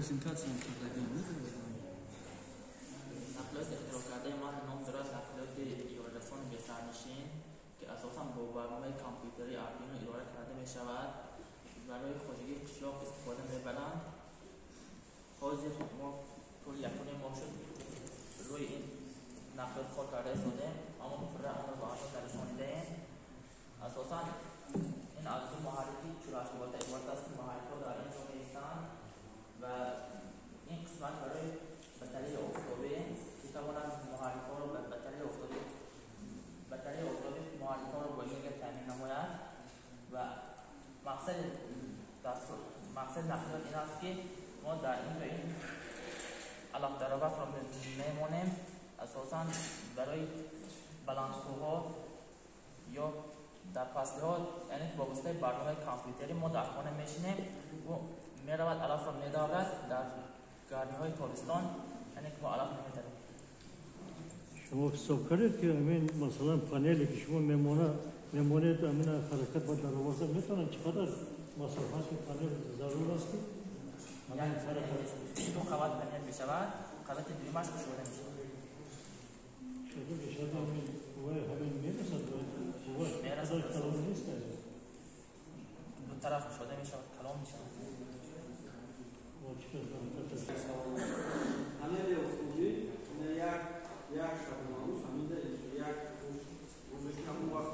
презентация می‌کنه. نقلیات اختراع کرده ما نام دارد نقلیات ایرادرسان به سرنشین که اساساً با برنامه کامپیوتری اردوینو ارائه کرده می شود. برای خودروی قشلاق استفاده می‌برند. حاضر ما طول یکونه ما شد روی این نقلیات کار کرده شدیم، اما مقرر آن را به آنها رسانیده‌ایم. اساساً این از دو محرکی چوراشباته عبارت است که محرک‌ها در این زمینه هستند و این قسمت برای بطری آفتابی می‌توانند محرک‌ها را به بطری آفتابی محرک‌ها را با این تامین نماید و مقصد نقلیات این است که ما در اینجا این علف دراوت را می‌مانیم. اساساً برای بلندکوها یا در فصل‌ها یعنی وابسته برنامه کامپیوتری ما در خانه می‌شینیم و می‌رود علف را می‌دارد در گرمی‌های تابستان، یعنی که ما علف نمی‌داریم. شما حساب کردید که همین مثلا پانلی که شما میمونید همین حرکت با دروازه میتونن چقدر مسافت پانل ضرور است؟ یعنی دو قوت پانل می‌شود، قوت دویمش گشوده می‌شود. شده بشد همین میرسد میرسد کلام نیست دو طرف شده می‌شود، کلام می‌شود. پانل افتادی یک شب ناموس همین در یک روزی که همون وقت